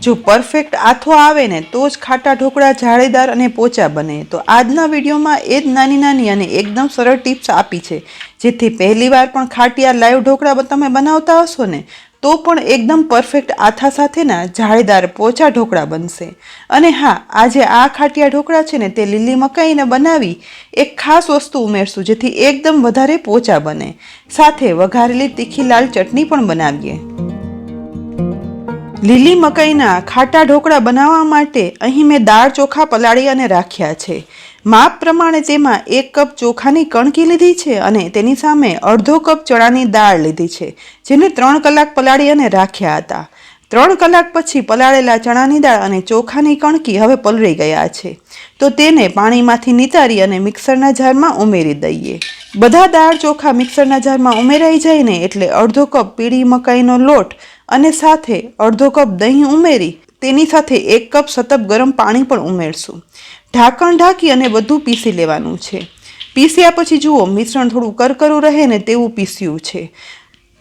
જો પરફેક્ટ આથો આવે ને તો જ ખાટા ઢોકળા જાળીદાર અને પોચા બને. તો આજના વિડીયોમાં એ જ નાની નાની અને એકદમ સરળ ટિપ્સ આપી છે, જેથી પહેલીવાર પણ ખાટિયા લાઈવ ઢોકળા તમે બનાવતા હશો ને તો પણ એકદમ પરફેક્ટ આથા સાથેના જાળીદાર પોચા ઢોકળા બનશે. અને હા, આજે આ ખાટિયા ઢોકળા છે ને તે લીલી મકાઈને બનાવી એક ખાસ વસ્તુ ઉમેરશું, જેથી એકદમ વધારે પોચા બને. સાથે વઘારેલી તીખી લાલ ચટણી પણ બનાવીએ. લીલી મકાઈના ખાટા ઢોકળા બનાવવા માટે અહીં મેં દાળ ચોખા પલાળી અને રાખ્યા છે. માપ પ્રમાણે તેમાં 1 કપ ચોખાની કણકી લીધી છે અને તેની સામે અડધો કપ ચણાની દાળ લીધી છે, જેને 3 કલાક પલાળી અને રાખ્યા હતા. 3 કલાક પછી પલાળેલા ચણાની દાળ અને ચોખાની કણકી હવે પલળી ગયા છે, તો તેને પાણીમાંથી નિતારી અને મિક્સરના જારમાં ઉમેરી દઈએ. બધા દાળ ચોખા મિક્સરના જારમાં ઉમેરાઈ જાય ને એટલે અડધો કપ પીળી મકાઈનો લોટ અને સાથે અડધો કપ દહીં ઉમેરી તેની સાથે 1 કપ સતપ ગરમ પાણી પણ ઉમેરશું. ઢાંકણ ઢાંકી અને બધું પીસી લેવાનું છે. પીસ્યા પછી જુઓ મિશ્રણ થોડું કરકરું રહે ને તેવું પીસ્યું છે.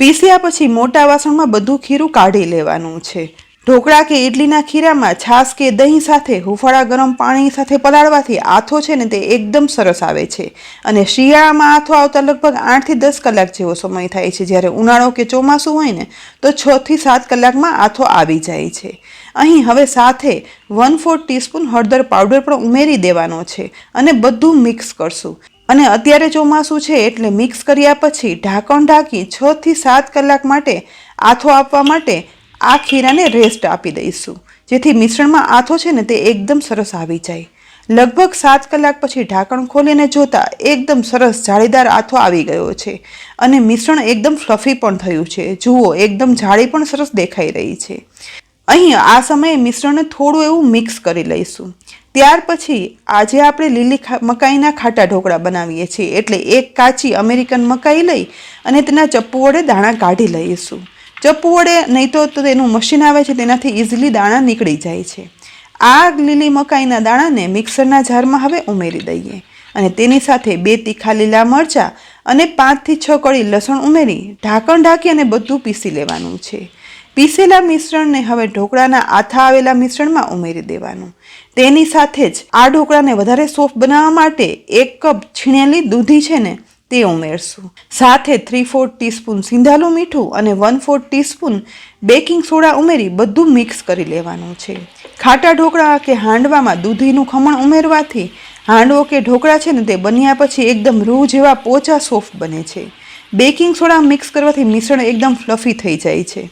પીસ્યા પછી મોટા વાસણમાં બધું ખીરું કાઢી લેવાનું છે. ઢોકળા કે ઇડલીના ખીરામાં છાશ કે દહીં સાથે હુંફાળા ગરમ પાણી સાથે પલાળવાથી આથો છે ને તે એકદમ સરસ આવે છે. અને શિયાળામાં આથો આવતા લગભગ 8 થી 10 કલાક જેવો સમય થાય છે, જ્યારે ઉનાળો કે ચોમાસું હોય ને તો 6 થી 7 કલાકમાં આથો આવી જાય છે. અહીં હવે સાથે 1/4 ટીસ્પૂન હળદર પાવડર પણ ઉમેરી દેવાનો છે અને બધું મિક્સ કરશું. અને અત્યારે ચોમાસું છે એટલે મિક્સ કર્યા પછી ઢાંકણ ઢાંકી 6 થી 7 કલાક માટે આથો આપવા માટે આ ખીરાને રેસ્ટ આપી દઈશું, જેથી મિશ્રણમાં આથો છે ને તે એકદમ સરસ આવી જાય. લગભગ 7 કલાક પછી ઢાંકણ ખોલીને જોતા એકદમ સરસ જાળીદાર આથો આવી ગયો છે અને મિશ્રણ એકદમ ફ્લફી પણ થયું છે. જુઓ, એકદમ જાળી પણ સરસ દેખાઈ રહી છે. અહીં આ સમયે મિશ્રણને થોડું એવું મિક્સ કરી લઈશું. ત્યાર પછી આજે આપણે લીલી મકાઈના ખાટા ઢોકળા બનાવીએ છીએ, એટલે એક કાચી અમેરિકન મકાઈ લઈ અને તેના ચપ્પુ વડે દાણા કાઢી લઈશું. ચપ્પુ વડે નહીં તો તેનું મશીન આવે છે, તેનાથી ઇઝીલી દાણા નીકળી જાય છે. આ લીલી મકાઈના દાણાને મિક્સરના જારમાં હવે ઉમેરી દઈએ અને તેની સાથે 2 તીખા લીલા મરચાં અને 5 થી 6 કળી લસણ ઉમેરી ઢાંકણ ઢાંકી અને બધું પીસી લેવાનું છે. પીસેલા મિશ્રણને હવે ઢોકળાના આથા આવેલા મિશ્રણમાં ઉમેરી દેવાનું. તેની સાથે જ આ ઢોકળાને વધારે સોફ્ટ બનાવવા માટે 1 કપ છીણેલી દૂધી છે ને તે ઉમેરશું. સાથે 3/4 ટીસ્પૂન સિંધાલું મીઠું અને 1/4 ટીસ્પૂન બેકિંગ સોડા ઉમેરી બધું મિક્સ કરી લેવાનું છે. ખાટા ઢોકળા કે હાંડવામાં દૂધીનું ખમણ ઉમેરવાથી હાંડવો કે ઢોકળા છે ને તે બન્યા પછી એકદમ રૂ જેવા પોચા સોફ્ટ બને છે. બેકિંગ સોડા મિક્સ કરવાથી મિશ્રણ એકદમ ફ્લફી થઈ જાય છે.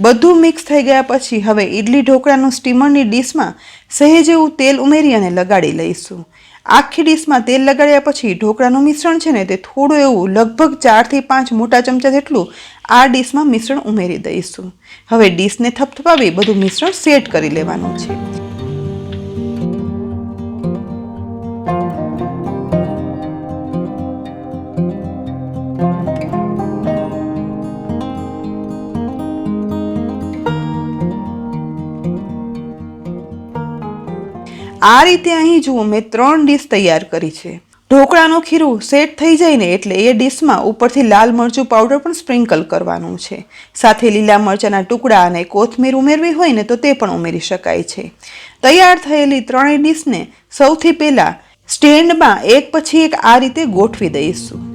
બધું મિક્સ થઈ ગયા પછી હવે ઇડલી ઢોકળાનું સ્ટીમરની ડીશમાં સહેજ એવું તેલ ઉમેરી અને લગાડી લઈશું. આખી ડીશમાં તેલ લગાડ્યા પછી ઢોકળાનું મિશ્રણ છે ને તે થોડું એવું લગભગ 4 થી 5 મોટા ચમચા જેટલું આ ડીશમાં મિશ્રણ ઉમેરી દઈશું. હવે ડીશને થપથપાવી બધું મિશ્રણ સેટ કરી લેવાનું છે. આ રીતે અહીં જુઓ મેં 3 ડીશ તૈયાર કરી છે. ઢોકળાનું ખીરું સેટ થઈ જાય ને એટલે એ ડીશમાં ઉપરથી લાલ મરચું પાવડર પણ સ્પ્રિંકલ કરવાનું છે. સાથે લીલા મરચાંના ટુકડા અને કોથમીર ઉમેરવી હોય ને તો તે પણ ઉમેરી શકાય છે. તૈયાર થયેલી 3 ડીશને સૌથી પહેલાં સ્ટેન્ડમાં એક પછી એક આ રીતે ગોઠવી દઈશું.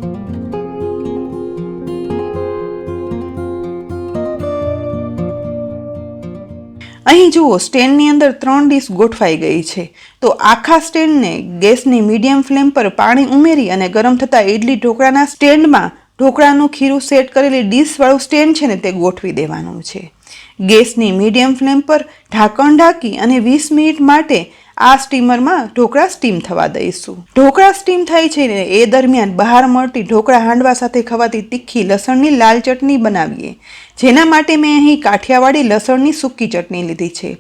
અહીં જુઓ સ્ટેન્ડની અંદર 3 ડીશ ગોઠવાઈ ગઈ છે. તો આખા સ્ટેન્ડને ગેસની મીડિયમ ફ્લેમ પર પાણી ઉમેરી અને ગરમ થતા ઇડલી ઢોકળાના સ્ટેન્ડમાં ઢોકળાનું ખીરું સેટ કરેલી ડીશવાળું સ્ટેન્ડ છે ને તે ગોઠવી દેવાનું છે. ગેસની મીડિયમ ફ્લેમ પર ઢાંકણ ઢાંકી અને 20 મિનિટ માટે આ સ્ટીમરમાં ઢોકળા સ્ટીમ થવા દઈશું. ઢોકળા સ્ટીમ થાય છે ને એ દરમિયાન બહાર મળતી ઢોકળા હાંડવા સાથે ખવાતી તીખી લસણની લાલ ચટણી બનાવીએ, જેના માટે મેં અહીં કાઠિયાવાડી લસણની સૂકી ચટણી લીધી છે.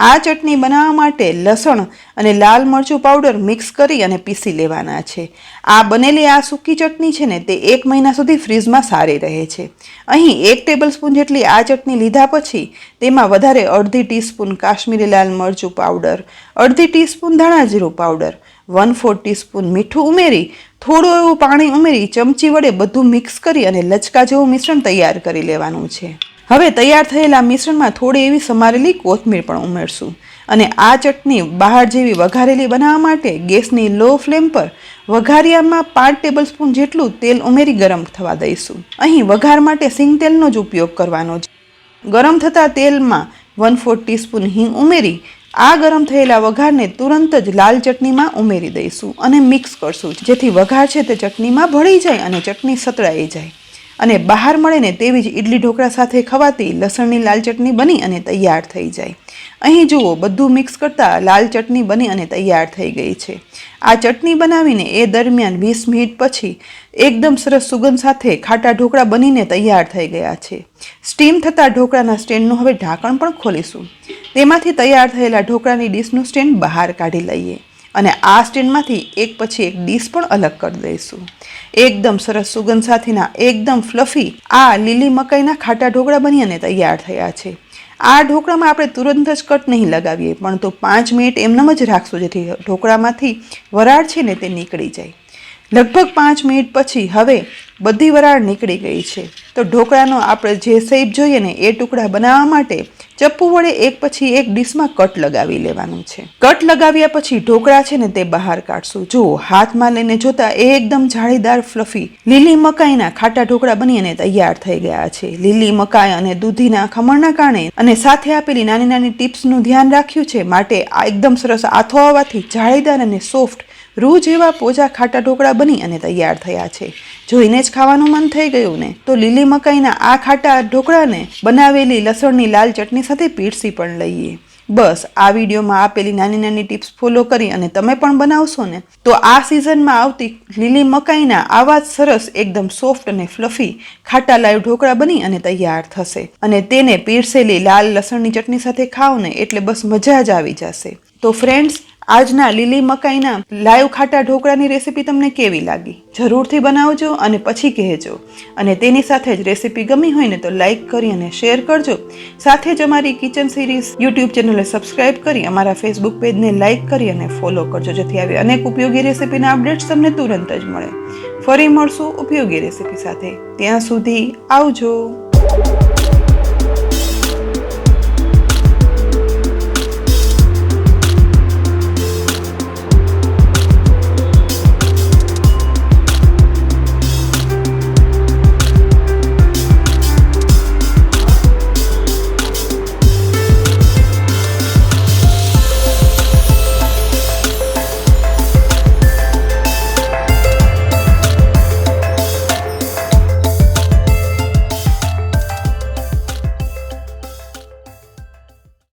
આ ચટણી બનાવવા માટે લસણ અને લાલ મરચું પાવડર મિક્સ કરી અને પીસી લેવાના છે. આ બનેલી આ સૂકી ચટણી છે ને તે 1 મહિના સુધી ફ્રીજમાં સારી રહે છે. અહીં 1 ટેબલસ્પૂન જેટલી આ ચટણી લીધા પછી તેમાં વધારે અડધી ટીસ્પૂન કાશ્મીરી લાલ મરચું પાવડર, અડધી ટીસ્પૂન ધાણા જીરું પાવડર, 1/4 ટીસ્પૂન મીઠું ઉમેરી થોડું એવું પાણી ઉમેરી ચમચી વડે બધું મિક્સ કરી અને લચકા જેવું મિશ્રણ તૈયાર કરી લેવાનું છે. હવે તૈયાર થયેલા મિશ્રણમાં થોડી એવી સમારેલી કોથમીર પણ ઉમેરશું અને આ ચટણી બહાર જેવી વઘારેલી બનાવવા માટે ગેસની લો ફ્લેમ પર વઘારિયામાં 5 ટેબલસ્પૂન જેટલું તેલ ઉમેરી ગરમ થવા દઈશું. અહીં વઘાર માટે સિંગ તેલનો જ ઉપયોગ કરવાનો છે. ગરમ થતા તેલમાં 1/4 ટીસ્પૂન હિંગ ઉમેરી આ ગરમ થયેલા વઘારને તુરંત જ લાલ ચટણીમાં ઉમેરી દઈશું અને મિક્સ કરશું, જેથી વઘાર છે તે ચટણીમાં ભળી જાય અને ચટણી સતળાઈ જાય. અને બહાર મળે ને તેવી જ ઇડલી ઢોકળા સાથે ખવાતી લસણની લાલ ચટણી બની અને તૈયાર થઈ જાય. અહીં જુઓ, બધું મિક્સ કરતાં લાલ ચટણી બની અને તૈયાર થઈ ગઈ છે. આ ચટણી બનાવીને એ દરમિયાન 20 મિનિટ પછી એકદમ સરસ સુગંધ સાથે ખાટા ઢોકળા બનીને તૈયાર થઈ ગયા છે. સ્ટીમ થતા ઢોકળાના સ્ટેન્ડનું હવે ઢાંકણ પણ ખોલીશું. તેમાંથી તૈયાર થયેલા ઢોકળાની ડીશનું સ્ટેન્ડ બહાર કાઢી લઈએ અને આ સ્ટેન્ડમાંથી એક પછી એક ડીશ પણ અલગ કરી દઈશું. એકદમ સરસ સુગંધ સાથેના એકદમ ફ્લફી આ લીલી મકાઈના ખાટા ઢોકળા બની અને તૈયાર થયા છે. આ ઢોકળામાં આપણે તુરંત જ કટ નહીં લગાવીએ, પણ તો 5 મિનિટ એમનેમ જ રાખશું, જેથી ઢોકળામાંથી વરાળ છે ને તે નીકળી જાય. લગભગ 5 મિનિટ પછી હવે બધી વરાળ નીકળી ગઈ છે. તો ઢોકળાનો આપણે જે શેપ જોઈએ ને એ ટુકડા બનાવવા માટે ચપ્પુ વડે એક પછી એક ડીશમાં કટ લગાવી લેવાનું છે. કટ લગાવ્યા પછી ઢોકળા છે ને તે બહાર કાઢશું. જુઓ, હાથમાં લઈને જોતા એ એકદમ જાળીદાર ફ્લફી લીલી મકાઈના ખાટા ઢોકળા બની અને તૈયાર થઈ ગયા છે. લીલી મકાઈ અને દૂધીના ખમણના કારણે અને સાથે આપેલી નાની નાની ટિપ્સનું ધ્યાન રાખ્યું છે માટે આ એકદમ સરસ આથો આવવાથી જાળીદાર અને સોફ્ટ રૂ જેવા પોચા ખાટા ઢોકળા બની અને તૈયાર થયા છે. જોઈને જ ખાવાનું મન થઈ ગયું ને? તો લીલી મકાઈના આ ખાટા ઢોકળાને બનાવેલી લસણની લાલ ચટણી સાથે પીરસી પણ લઈએ. બસ આ વિડીયોમાં આપેલી નાની નાની ટિપ્સ ફોલો કરી અને તમે પણ બનાવશો ને તો આ સિઝનમાં આવતી લીલી મકાઈના આવા જ સરસ એકદમ સોફ્ટ અને ફ્લફી ખાટા લાઈવ ઢોકળા બની અને તૈયાર થશે. અને તેને પીરસેલી લાલ લસણની ચટણી સાથે ખાઓ ને એટલે બસ મજા જ આવી જશે. તો ફ્રેન્ડ્સ, આજના લીલી મકાઈના લાઈવ ખાટા ઢોકળાની રેસીપી તમને કેવી લાગી? જરૂરથી બનાવજો અને પછી કહેજો. અને તેની સાથે જ રેસીપી ગમી હોય ને તો લાઈક કરી અને શેર કરજો. સાથે જ અમારી કિચન સિરીઝ યુટ્યુબ ચેનલને સબસ્ક્રાઇબ કરી અમારા ફેસબુક પેજને લાઈક કરી અને ફોલો કરજો, જેથી આવી અનેક ઉપયોગી રેસીપીના અપડેટ્સ તમને તુરંત જ મળે. ફરી મળશું ઉપયોગી રેસીપી સાથે. ત્યાં સુધી આવજો.